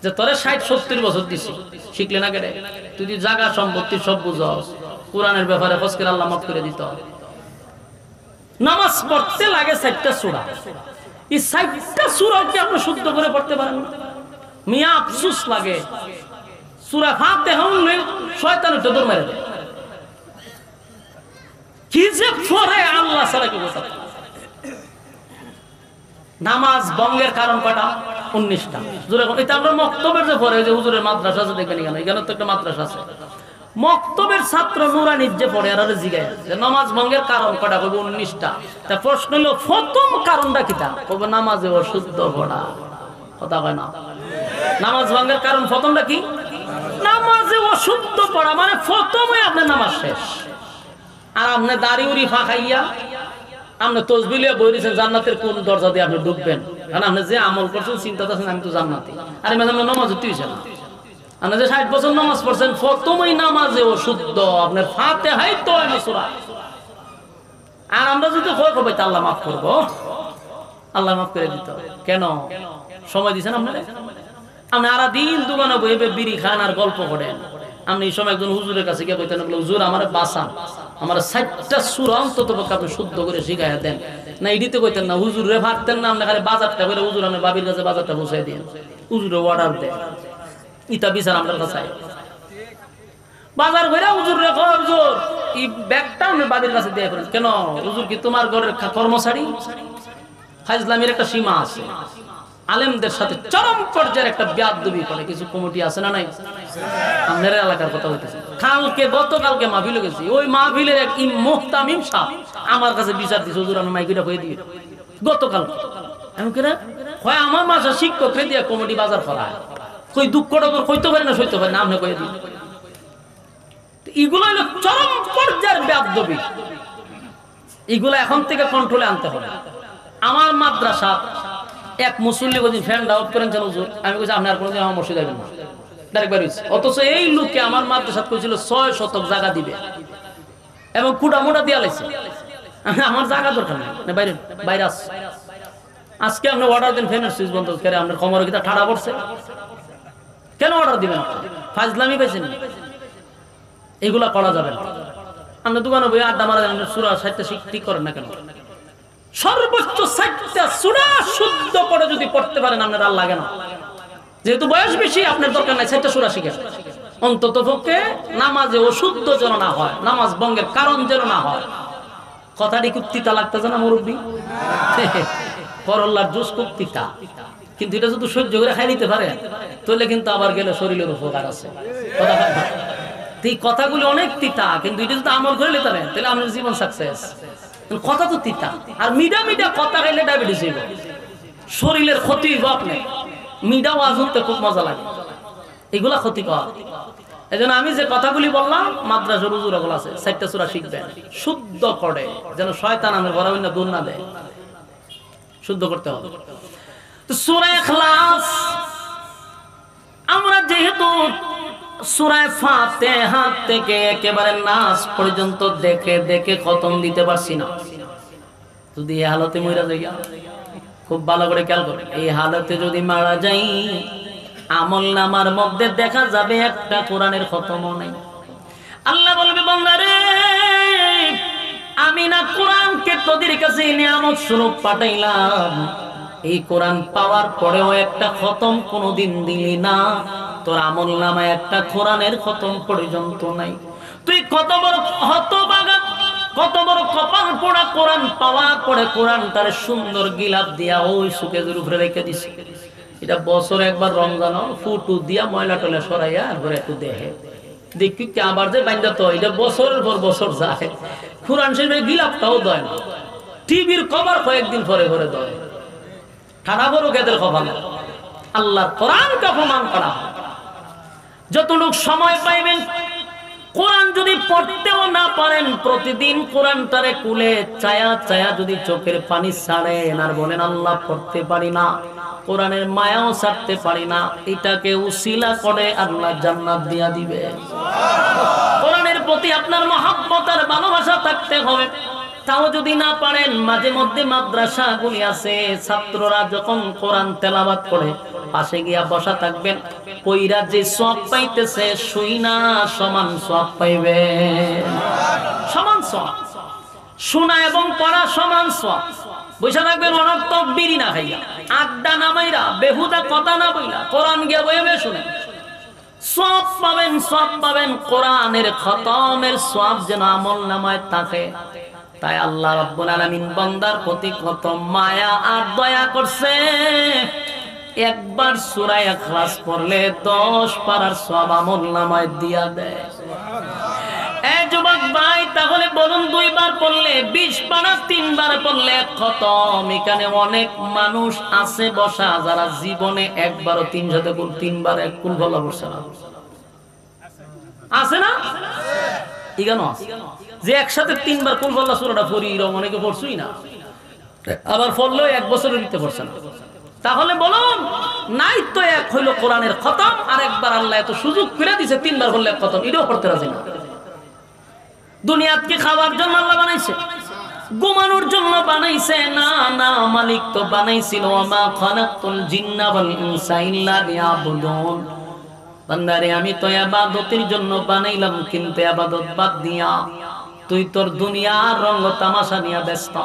যে তোরে 60-70 বছর দিছি, শিখলে না কেটে? তুই যদি জায়গা সম্পত্তি সব বুঝস, কোরআনের ব্যাপারে ফসকের আল্লাহ মাফ করে দিত। নামাজ পড়তে লাগে 4টা সূরা, এই 4টা সূরা কি আপনি শুদ্ধ করে পড়তে পারেন না? মিয়া আফসোস লাগে, সূরা ফাতিহা হলে শয়তান উঠে দৌড় মেরে দেয়, কি যে পড়ে আল্লাহ ছাড়া কেউ বোঝে না। নামাজ ভঙ্গের কারণ কয়টা? 19টা। এটা আমরা মক্তবের যে পড়ে, যে হুজুরের মাদ্রাসা আছে দেখবেন, এখানে তো একটা মাদ্রাসা আছে, মক্তবের ছাত্র নুরানির যে পড়ে আর জিগায় যে নামাজ ভঙ্গের কারণ কয়টা, কইব 19টা। তা প্রশ্ন হলো প্রথম কারণটা কিটা? কইব নামাজে অশুদ্ধ পড়া। কথা কয় না? নামাজ ভঙ্গের কারণ প্রথমটা কি? নামাজে অশুদ্ধ পড়া, মানে প্রথমে আপনার নামাজ শেষ। আর আপনি দাড়ি উড়ি ফাঁকাইয়া আপনি তসবিহ লিয়ে বই দিয়েছেন জান্নাতের কোন দরজা দিয়ে আপনি ঢুকবেন, কারণ আপনি যে আমল করছেন চিন্তা করছেন আমি তো জান্নাতি, আর মানে আপনার নামাজ হতে হয়েছে না। আপনি যে 60 বছর নামাজ পড়ছেন, প্রথমেই নামাজে অশুদ্ধ, আপনার ফাতিহাই তো হয় না সূরা। আর আমরা যদি কই কই আল্লাহ মাফ করবো, আল্লাহ মাফ করে দিত কেন? সময় দিয়েছেন আপনারা? আপনি আর দিন দোকানে বইবে বিড়ি খান আর গল্প করেন। আপনি এই সময় একজন হুজুরের কাছে গিয়ে কইতেন, হুজুর আমার বাঁচান, আমার 4টা সূরা অন্তত পক্ষে আপনি শুদ্ধ করে শিখাইয়া দেন না। এডিতে কইতেন না, হুজুরে ভাবতেন না আপনি খালি বাজারটা করে হুজুর আমি বাবির কাছে বাজারটা পৌঁছাই দিন, হুজুরে অর্ডার দেন। ইতা বিচার আমার কাছে বাজার করে হুজুর রেখো, হুজুর এই ব্যাগটা আমি বাবির কাছে দিয়ে ফেলেন। কেন হুজুর কি তোমার ঘরের কর্মচারী? ফাজলামির একটা সীমা আছে। আলেমদের সাথে চরম পর্যায়ের একটা বেয়াদবি করে কিছু কমিটি আছে না নাই? আমাদের এলাকার কথা বলতেছি। গতকালকে মাহফিল গেছি, ওই মাহফিলের এক মুহতামিম সাহেব আমার কাছে বিচার দিছে, হুজুর আমি মাইকিটা কই দিই গতকাল। আমি কেন হয় আমার মাসা শিক্ষক রে দিয়া কমিটি বাজার করায়, কই দুঃখটা তোর কইতে পারে না, সইতে পারে না, আপনি কই দিই। এগুলো হলো চরম পর্যায়ের বেয়াদবি, এগুলো এখন থেকে কন্ট্রোলে আনতে হবে। আমার মাদ্রাসা এক মুসল্লি কোনদিন ফ্যানটা অফ করেন হুজুর, আমি কইছি আপনি আর কোনদিন আমার মসজিদে যাবেন না, ডাইরেক্ট বাইরে হইছে। অথচ এই লোককে আমার মাদ্রাসা কইছিল 6 শতক জায়গা দিবে এবং কুড়া মোটা দিয়া লাইছে। আমার জায়গা দরকার নাই, বাইরে বাইরে আস। আজকে আপনি অর্ডার দেন ফ্যানের সুইচ বন্ধ করে, আপনার কোমরে কি ঠাড়া পড়ছে? কেন অর্ডার দিবেন? ফাজলামি পাইছেন? এগুলা করা যাবে না। আপনি দোকানে বই আড্ডা মারা দেন, সূরা 60টা ঠিক করেন না কেন? সর্বোচ্চ 60টা সূরা শুদ্ধ করে যদি পড়তে পারেন আপনার আর লাগে না। যেহেতু বয়স বেশি আপনার দরকার নাই, 60টা সূরা শিখেন। অন্তত পক্ষে নামাজে অশুদ্ধ যেন না হয়, নামাজ ভঙ্গের কারণ যেন না হয়। কথাটি খুব তিতা লাগতেছে না মুরব্বী? করল্লার জুস খুব তিতা, কিন্তু এটা যদি সহ্য করে খাই নিতে পারে তাহলে কিন্তু আবার গেলে শরীরের উপকার আছে। কথা এই কথাগুলি অনেক তিতা, কিন্তু এটা যদি আমল করে নিতে পারেন তাহলে আপনার জীবন সাকসেস। কথা তো তিতা, আর মিডা মিডা কথা খাইলে ডায়াবেটিস হইব, শরীরের ক্ষতি হইব। আপনি মিডা ওয়াজ শুনতে খুব মজা লাগে, এগুলা ক্ষতিকর। এই জন্য আমি যে কথাগুলি বললাম, মাদ্রাসার হুজুর ওগুলো আছে 4টা সূরা শিখবেন শুদ্ধ করে, যেন শয়তান আমাদের ঘরে না দূর না দেয়। শুদ্ধ করতে হবে। তো সূরা ইখলাস আমরা যেহেতু সূরা ফাতিহা থেকে একেবারে নাস পর্যন্ত দেখে দেখে খতম দিতে পারছি না, যদি এই হালতে মরে যাই, খুব ভালো করে খেয়াল করুন, এই হালতে যদি মারা যাই আমল নামার মধ্যে দেখা যাবে একটা কোরআনের খতমও নাই। আল্লাহ বলবে বান্দা রে আমি না কোরআনকে তোদের কাছে নিয়ামত স্বরূপ পাঠাইলাম, এই কোরআন পাওয়ার পরেও একটা খতম কোনোদিন দিলি না, তোর আমলনামায় একটা কোরআনের খতম পর্যন্ত নাই। তুই কত বড় হতভাগা, কত বড় কপাল পোড়া, কোরআন পাওয়ার পরে কোরআনটার সুন্দর গিলাপ দিয়া ওই সুকেজের উপরে রেখে দিছে। এটা বছরে একবার রমজান ফুটু দিয়া ময়লা টলা সরাইয়া আর একটু দেখে দেখি কি আবার যে বাইন্দা, তো এটা বছরের পর বছর যায়। কোরআন শরীফের গিলাপটাও দেয় না, টিভির কভার কয়েকদিন পরে পরে দেয়। ঠাড়া বড় গেদের কভার। আল্লাহর কোরআনকে অপমান করা। যতটুক সময় পাইবেন কোরআন যদি পড়তেও না পারেন, প্রতিদিন কোরআনটারে কুলে চায়া চায়া যদি চোখের পানি ছাড়েন আর বলেন আল্লাহ পড়তে পারি না, কোরআনের মায়াও ছাড়তে পারি না, এটাকে উসিলা করে আল্লাহ জান্নাত দিয়া দিবে। কোরআনের প্রতি আপনার মহব্বত আর ভালোবাসা থাকতে হবে। তাও যদি না পারেন, মাঝে মধ্যে মাদ্রাসাগুলি আছে, ছাত্ররা যখন কোরআন তেলাওয়াত করে পাশে গিয়া বসা থাকবেন, কইরা যে সওয়াব পাইতেছে শুইনা সমান সওয়াব পাইবে। সমান সওয়াব, শোনা এবং পড়া সমান সওয়াব। বসে থাকবেন অনর্থক বিড়ি না খাইয়া, আড্ডা না মাইরা, বেহুদা কথা না বইলা, কোরআন গিয়া বইবে শুনে সওয়াব পাবেন, সওয়াব পাবেন। কোরআনের খতমের সওয়াব যেন আমলনামায় থাকে। তাই আল্লাহ রাব্বুল আলামিন বান্দার প্রতি কত মায়া আর দয়া করছে। একবার সূরা ইখলাস পড়লে 10 পারার সওয়াব আমলনামায় দিয়া দেয়। এই যুবক ভাই, তাহলে বলুন 2 বার পড়লে 20 পারা, 3 বার পড়লে খতম। এখানে অনেক মানুষ আছে বসা যারা জীবনে একবারও 3 বার এক কুল বলা বসে না, আছে না? ইগানো যে একসাথে 3 বার কুল বলা সূরাটা পড়ি, এরকম অনেকে পড়ছই না, আবার পড়লেও 1 বছরের ভিতরে পড়ছে না। তাহলে বলুন নাই তো এক হইল কোরআনের খতম, আর একবার আল্লাহ এত সুযোগ করে দিছে 3 বার পড়লে খতম, এটাও পড়তে রাজি না। দুনিয়াকে খাওয়ার জন্য আল্লাহ বানাইছে, ঘুমানোর জন্য বানাইছে না? না, মালিক তো বানাইছিল ওয়া খালাকতুল জিন্না ওয়াল ইনসা ইল্লা লিয়াবুদুন। বান্দারে আমি তো ইবাদতের জন্য বানাইলাম, কিন্তু ইবাদত বাদ দিয়া তুই তোর দুনিয়ার রঙ তামাশা নিয়ে ব্যস্ত।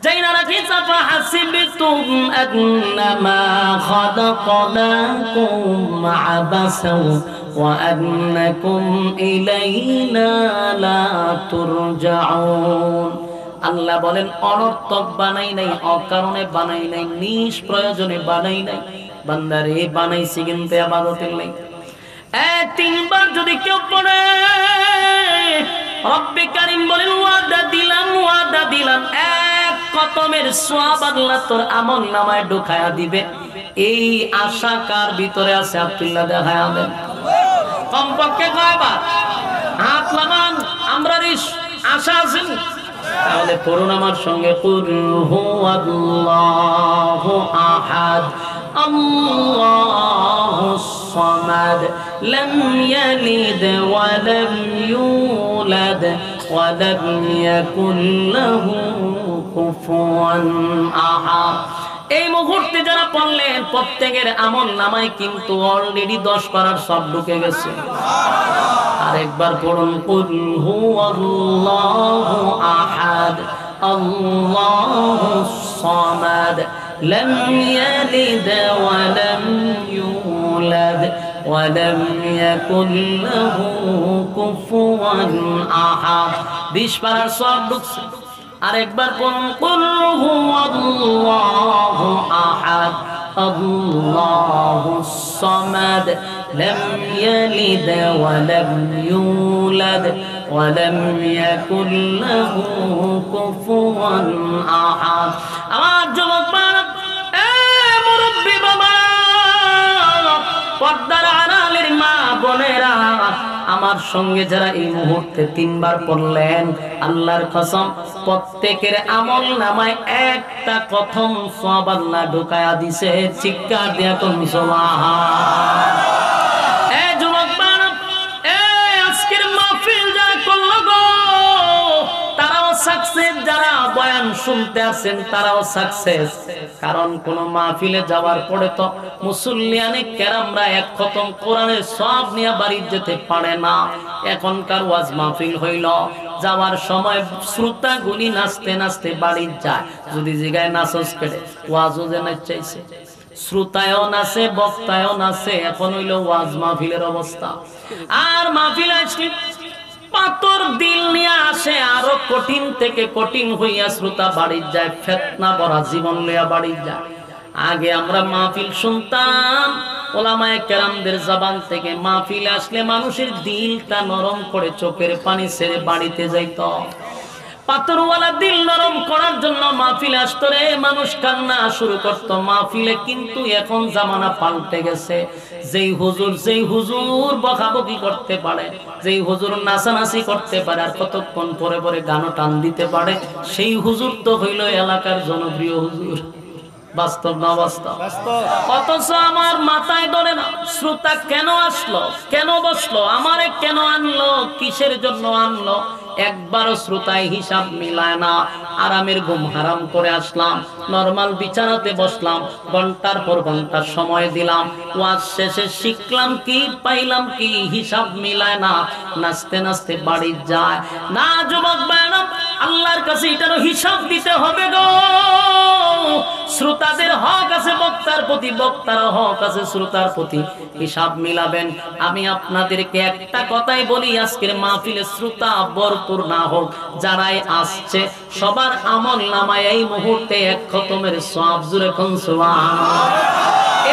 জাইনা রাখি চাপা হাসিবতুম আন্নামা খালাকনাকুম আবাসা ওয়া আন্নাকুম ইলাইনা লা তুরজাউন। আল্লাহ বলেন অনর্থক বানাই নাই, অকারণে বানাই নাই, নিষ্প্রয়োজনে বানাই নাই। বান্দারে বানাইছি কিন্তু ইবাদতের লাগি। 3 বার যদি কেউ পড়ে, রব্বে কারীম বলেন ওয়াদা দিলাম, ওয়াদা দিলাম, এক খতমের সওয়াব আল্লাহ তোর আমলনামায় ঢুকায়া দিবে। এই আশা কার ভিতরে আছে? আব্দুল্লাহ দেখায়া দেন কমপক্ষে কয়বার হাত লাগান। আমরা আশা আছেন? তাহলে পড়ুন আমার সঙ্গে, কুল হুয়াল্লাহু আহাদ আল্লাহুস সামাদ লাম ইয়ালিদ ওয়া লাম ইউলাদ ওয়া লাম ইয়াকুল লাহু কুফুয়ান আহাদ। এই মুহূর্তে যারা পড়লেন প্রত্যেকের আমলনামায় কিন্তু অলরেডি 10 পারার সব ঢুকে গেছে। আরেকবার পড়ুন, কুল হুয়াল্লাহু আহাদ আল্লাহুস সামাদ লাম ইয়ালিদ ওয়া লাম ইউলাদ ওয়া লাম ইয়াকুল লাহু কুফুয়ান আহাদ। 20 পারার সব ঢুকছে। আরেকবার পড়ুন, কুল হুয়াল্লাহু আহাদ আল্লাহুস সামাদ লাম ইয়ালিদ ওয়া লাম ইউলাদ ওয়া লাম ইয়াকুল লাহু কুফুয়ান আহাদ। আমার যুবক বাবা, মুরব্বি বাবা, পর্দার আড়ালের মা বোনেরা, আমার সঙ্গে যারা এই মুহূর্তে 3 বার পড়লেন, আল্লাহর কসম প্রত্যেকের আমলনামায় একটা প্রথম সওয়াব আল্লাহ ঢুকায়া দিছে। চিৎকার দিয়া কোন সুবহান। এই যুবক বাবা, আজকের মাহফিল যারা করলো গো, তারাও সাকসেস, যারা বয়ান শুনতে আছেন তারাও সাকসেস। কারণ কোন মাহফিলে যাওয়ার পরে তো মুসল্লিয়ানে কেরামরা এক খতম কোরআনের সওয়াব নিয়ে বাড়ি যেতে পারে না। এখনকার ওয়াজ মাহফিল হইল, যাওয়ার সময় শ্রোতা গুলি নাচতে নাচতে বাড়ি যায়। যদি জিগায় নাচস কেড়ে, ওয়াজও যে নাচাইছে, শ্রোতায়ও নাচে, বক্তায়ও নাচে। এখন হইল ওয়াজ মাহফিলের অবস্থা। আর মাহফিল আসলে পাথর দিল নিয়ে আসে, আরো কঠিন থেকে কঠিন হইয়া শ্রোতা বাড়ি যায়, ফেতনা ভরা জীবন লইয়া বাড়ি যায়। আগে আমরা মাহফিল শুনতাম ওলামায়ে কেরামদের জবান থেকে। মাহফিল আসলে মানুষের দিলটা নরম করে চোখের পানি ছেড়ে বাড়িতে যাইত। পাথরওয়ালা দিল নরম করার জন্য মাহফিল আসতো রে, মানুষ কান্না শুরু করতো মাহফিলে। কিন্তু এখন জামানা পাল্টে গেছে। যেই হুজুর বকাবকি করতে পারে, যেই হুজুর নাচানাচি করতে পারে, আর কতক্ষণ পরে পরে গানও টান দিতে পারে, সেই হুজুর তো হইল এলাকার জনপ্রিয় হুজুর। বাস্তব না বাস্তব? অথচ আমার মাথায় ধরে না, শ্রোতা কেন আসলো, কেন বসলো, আমারে কেন আনলো, কিসের জন্য আনলো? একবারও শ্রোতায় হিসাব মিলায় না। আরামের ঘুম হারাম করে আসলাম, নরমাল বিছানাতে বসলাম, ঘন্টার পর ঘন্টা সময় দিলাম, ওয়াজ শেষে শিখলাম কি, পাইলাম কি, হিসাব মিলায় না। নাচতে নাচতে বাড়ি যায় না। যুবক ভাইরা, আল্লাহর কাছে এটারও হিসাব দিতে হবে গো। শ্রোতাদের হক আছে বক্তার প্রতি, বক্তার হক আছে শ্রোতার প্রতি, হিসাব মিলাবেন। আমি আপনাদেরকে একটা কথাই বলি, আজকের মাহফিলে শ্রোতা ভরপুর না হোক, যারাই আসছে সবার আমল নামায় এই মুহূর্তে এক খতমের সওয়াব, জোরে কোন সুবহানাল্লাহ।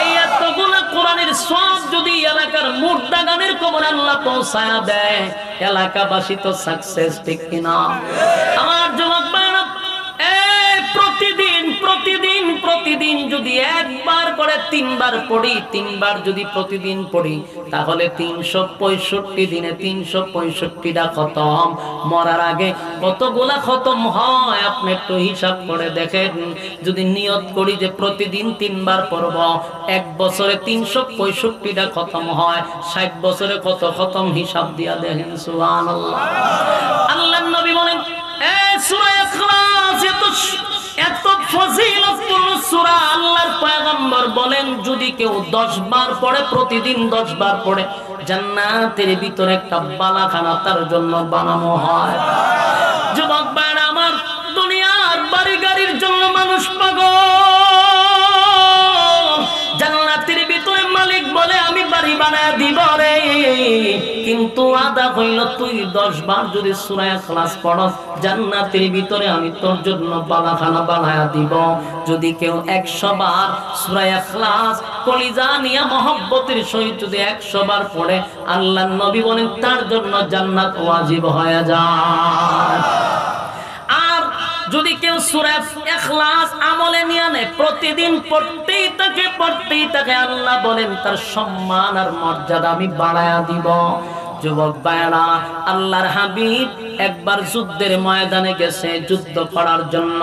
এই এতগুলা কোরআনের সওয়াব যদি এলাকার মুর্দা গানের কবরে আল্লাহ পৌঁছায়া দেয়, এলাকাবাসী তো সাকসেস, ঠিক কিনা? আমার যুবক ভাইরা, প্রতিদিন যদি একবার করে 3 বার পড়ি, 3 বার যদি প্রতিদিন পড়ি, তাহলে 365 দিনে 365টা খতম। মরার আগে কতগুলা খতম হয় আপনি একটু হিসাব করে দেখেন। যদি নিয়ত করি যে প্রতিদিন 3 বার পড়ব, 1 বছরে 365টা খতম হয়, 60 বছরে কত খতম হিসাব দিয়া দেখেন। সুবহানাল্লাহ। আল্লাহর নবী বলেন, সূরা ইখলাস এত ফজিলতপূর্ণ সূরা, আল্লাহর পয়গম্বর বলেন যদি কেউ 10 বার পড়ে, প্রতিদিন 10 বার পড়ে, জান্নাতের ভিতরে একটা বালাখানা তার জন্য বানানো হয়। যুবক ভাইরা আমার, দুনিয়ার বাড়ি গাড়ির জন্য মানুষ পাগল, জান্নাতের ভিতরে মালিক বলে আমি বাড়ি বানায় দিব রে। কিন্তু আদা হইল তুই 10 বার যদি সূরা ইখলাস পড়স, জান্নাতের ভিতরে আমি তোর জন্য বালাখানা বানায়া দিব। যদি কেউ 100 বার সূরা ইখলাস কলিজা নিয়া মহব্বতের সহিত যদি 100 বার পড়ে, আল্লাহর নবী বলেন তার জন্য জান্নাত ওয়াজিব হয়ে যায়। আর যদি কেউ সূরা ইখলাস আমলে নিয়ে নেয়, প্রতিদিন পড়তেই থাকে, আল্লাহ বলেন তার সম্মান আর মর্যাদা আমি বাড়ায়া দিব। যুবক ভাইরা, আল্লাহর হাবিব একবার যুদ্ধের ময়দানে গেছে যুদ্ধ করার জন্য।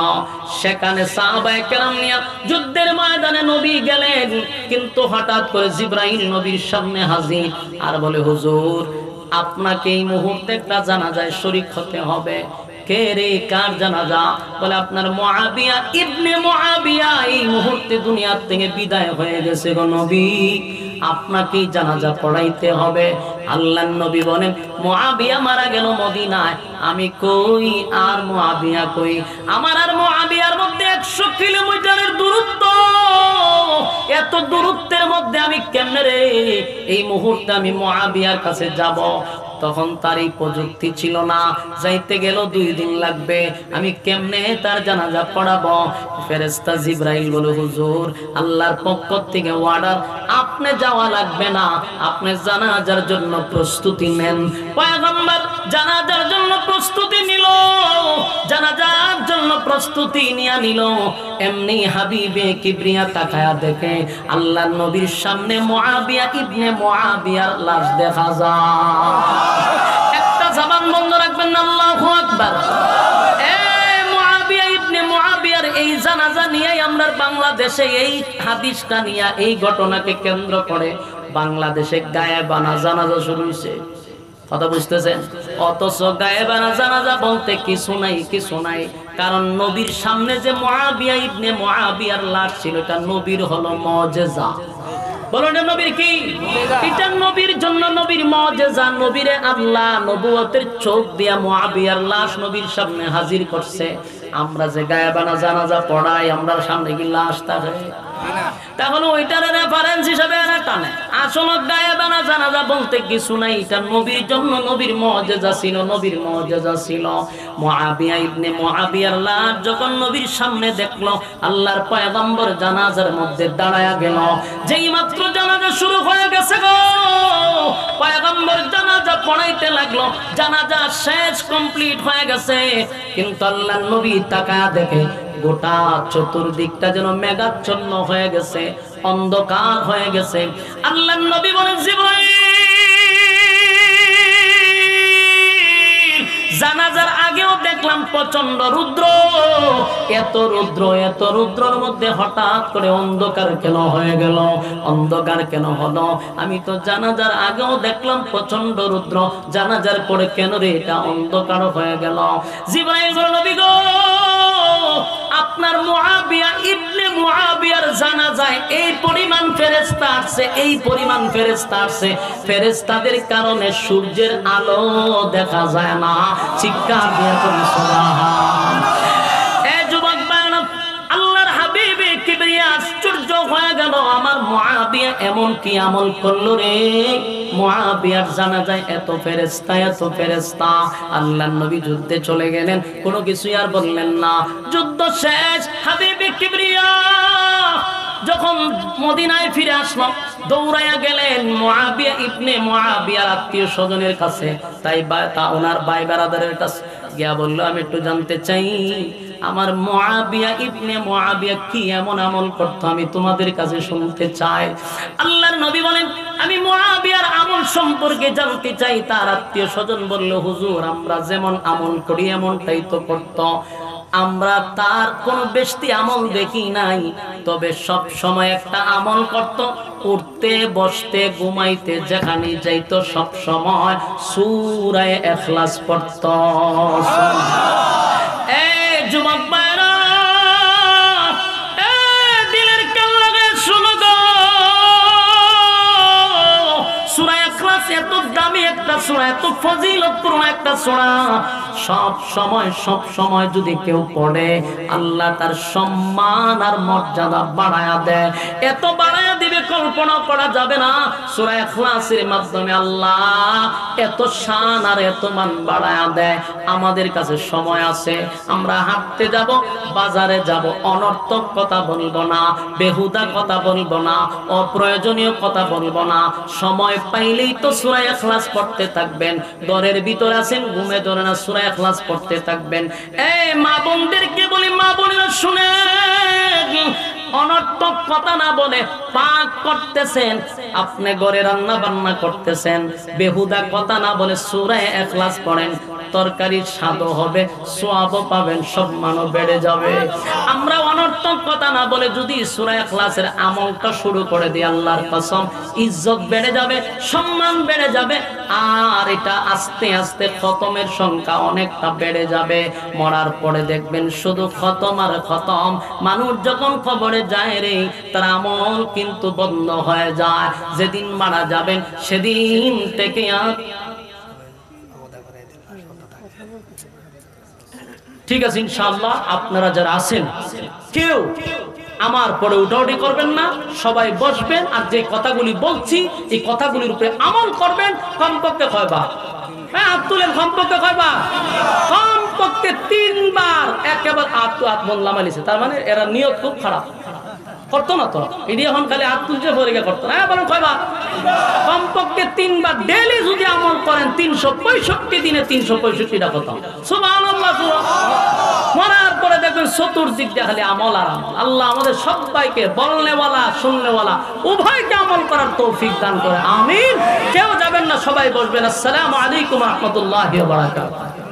সেখানে সাহাবায়ে কেরাম নিয়ে যুদ্ধের ময়দানে নবী গেলেন, কিন্তু হঠাৎ করে জিবরাইল নবীর সামনে হাজির আর বলে, হুজুর আপনাকে এই মুহূর্তে একটা জানাজায় শরীক হতে হবে। কে রে, কার জানাজা? বলে আপনার মুআবিয়া ইবনে মুআবিয়া এই মুহূর্তে দুনিয়া থেকে বিদায় হয়ে গেছে গো নবী, আপনাকেই জানাজা পড়াইতে হবে। আল্লাহর নবী বলেন, মুআবিয়া মারা গেল মদিনায়, আমি কই আর মুআবিয়া কই? আমার আর মুআবিয়ার মধ্যে 100 কিলোমিটারের দূরত্ব। এত দূরত্বের মধ্যে আমি কেমনে রে এই মুহূর্তে আমি মুআবিয়ার কাছে যাব? তখন তার এই প্রযুক্তি ছিল না, যাইতে গেল 2 দিন লাগবে, আমি কেমনে তার জানাজা পড়াবো? ফেরেশতা জিবরাইল বলে, হুজুর আল্লাহর পক্ষ থেকে অর্ডার, আপনি যাওয়া লাগবে না, আপনি জানাজার জন্য প্রস্তুতি নেন। পয়গম্বর জানাজার জন্য প্রস্তুতি নিল, জানাজার জন্য প্রস্তুতি নিল। এমনি হাবিবে কিবরিয়া তাকায়া দেখে আল্লাহর নবীর সামনে মুআবিয়া ইবনে মুআবিয়ার লাশ দেখা যায়। একটা জবান বন্ধ রাখবেন না, আল্লাহু আকবার। মুআবিয়া ইবনে মুআবিয়ার এই জানাজা নিয়ে আমরা বাংলাদেশে এই হাদিসটা নিয়ে, এই ঘটনাকে কেন্দ্র করে বাংলাদেশে গায়েবানা জানাজা শুরু হয়েছে। কথা বুঝতেছেন? অথচ গায়েবানা জানাজা বলতে কিছু নাই। কারণ নবীর সামনে যে মুআবিয়া ইবনে মুআবিয়ার লাশ ছিল, এটা নবীর হলো মুজিজা। বলুন এটা নবীর কি? এটা নবীর জন্য নবীর মুজিজা। নবীরে আল্লাহ নবুয়তের চোখ দিয়া মুআবিয়ার লাশ নবীর সামনে হাজির করছে। আমরা যে গায়েবানা জানাজা পড়াই, আমরা সামনে কি লাশ থাকে? তাহলে ওইটার রেফারেন্স হিসেবে এরা টানে। আসলে গায়েবানা জানাজা বলতে কিছু নাই, এটা নবীর জন্য নবীর মুজিজা ছিল, নবীর মুজিজা ছিল। মুআবিয়া ইবনে মুআবিয়ার লাশ যখন নবীর সামনে দেখলো, আল্লাহর পয়গম্বর জানাজার মধ্যে দাঁড়ায়া গেল। যেই মাত্র জানাজা শুরু হয়ে গেছে গো, পয়গম্বর জানাজা পড়াইতে লাগলো। জানাজা শেষ, কমপ্লিট হয়ে গেছে, কিন্তু আল্লাহর নবী তাকায়া দেখে গোটা চতুর্দিকটা যেন মেঘাচ্ছন্ন হয়ে গেছে, অন্ধকার হয়ে গেছে। আল্লাহর নবী বলেন, জিবরাইল, জানাজার আগেও দেখলাম প্রচন্ড রুদ্র, এত রুদ্রর মধ্যে হঠাৎ করে অন্ধকার কেন হয়ে গেল? অন্ধকার কেন হলো? আমি তো জানাজার আগেও দেখলাম প্রচন্ড রুদ্র, জানাজার পরে কেন রে এটা অন্ধকার হয়ে গেল? জিবরাইল বলল, নবী গো, আপনার মুআবিয়া ইবনে মুআবিয়ার জানাজায় এই পরিমাণ ফেরেশতা আসছে, এই পরিমাণ ফেরেশতা আসছে, ফেরেশতাদের কারণে সূর্যের আলো দেখা যায় না। চিৎকার দিয়ে বলি সুবহান। এই যুবক ভাইরা, আল্লাহর হাবিবে কিবরিয়া আশ্চর্য হয়ে গেল, আমার মুআবিয়া এমন কি আমল করলো রে? মুআবিয়ার জানাজায় এত ফেরেশতা। আল্লাহর নবী যুদ্ধে চলে গেলেন, কোনো কিছুই আর বললেন না। যুদ্ধ শেষ, হাবিবে কিবরিয়া যখন মদিনায় ফিরে আসলো, দৌড়াইয়া গেলেন মুআবিয়া ইবনে মুআবিয়ার আত্মীয় স্বজনের কাছে, তাই ওনার ভাই বেরাদারের কাছে গিয়া বলল, আমি একটু জানতে চাই আমার মুআবিয়া ইবনে মুআবিয়া কি এমন আমল করতো, আমি তোমাদের কাছে শুনতে চাই। আল্লাহর নবী বলেন, আমি মুআবিয়ার আমল সম্পর্কে জানতে চাই। তার আত্মীয় স্বজন বলল, হুজুর, আমরা যেমন আমল করি এমনটাই তো করতো। আমরা তার কোন বেশি আমল দেখি নাই, তবে সব সময় একটা আমল করত, উঠতে বসতে ঘুমাইতে যেখানে যাইতো সব সময় সূরা ইখলাস পড়ত। এই যুবক ভাইরা, দিলের কান লাগায় শুনো গো, সূরা ইখলাস এত দামি একটা সূরা, এত ফজিলতপূর্ণ একটা সূরা। সব সময় যদি কেউ পড়ে, আল্লাহ তার সম্মান আর মর্যাদা বাড়ায়া দেয়। এত বাড়ায়া দিবে কল্পনা করা যাবে না। সূরা ইখলাসের মাধ্যমে আল্লাহ এত শান আর এত মান বাড়ায়া দেয়। আমাদের কাছে সময় আছে, আমরা হাঁটতে যাব, বাজারে যাব, অনর্থক কথা বলবো না, বেহুদা কথা বলবো না, অপ্রয়োজনীয় কথা বলবো না। সময় পাইলেই তো সূরা ইখলাস পড়তে থাকবেন। ঘরের ভিতরে আছেন, ঘুমে ধরে না, সূরা ইখলাস পড়তে থাকবেন। এই মা বোনদেরকে বলি, মা বোনেরা শুনেন, অনর্থক কথা না বলে, পাক করতেছেন, আপনি ঘরে রান্না বান্না করতেছেন, বেহুদা কথা না বলে সূরা ইখলাস পড়েন, তরকারির স্বাদও হবে, সওয়াবও পাবেন, সম্মানও বেড়ে যাবে। আমরা অনর্থক কথা না বলে যদি সূরা ইখলাসের আমলটা শুরু করে দিই, আল্লাহর কসম ইজ্জত বেড়ে যাবে, সম্মান বেড়ে যাবে, আর এটা আস্তে আস্তে খতমের সংখ্যা অনেকটা বেড়ে যাবে। মরার পরে দেখবেন শুধু খতম আর খতম। মানুষ যখন কবরে যায় রে, তার আমল কিন্তু বন্ধ হয়ে যায়। যেদিন মারা যাবেন সেদিন থেকে আর ঠিক আছে ইনশাআল্লাহ, আপনারা যারা আছেন কেউ আমার পরে উঠাউঠি করবেন না, সবাই বসবেন, আর যে কথাগুলি বলছি এই কথাগুলির উপরে আমল করবেন। কমপক্ষে কয়বার? হ্যাঁ, হাত তুলেন। কমপক্ষে কয়বার? কমপক্ষে 3 বার। একেবারে হাত বললাম আলিছে, তার মানে এরা নিয়ত খুব খারাপ, করতো না তো, এটি এখন খালি হাত তুলছে পরীক্ষা করতো না। হ্যাঁ বলেন কয়বার? কমপক্ষে 3 বার ডেইলি যদি আমল করেন, 365 দিনে 365টা কথা সুবহানাল্লাহ। মরার পরে দেখবেন চতুর্দিক দিয়ে খালি আমল আর আমল। আল্লাহ আমাদের সবাইকে বলনেওয়ালা শুননেওয়ালা উভয়কে আমল করার তৌফিক দান করে, আমিন। কেউ যাবেন না, সবাই বসবেন। আসসালামু আলাইকুম ওয়া রাহমাতুল্লাহি ওয়া বারাকাতুহু।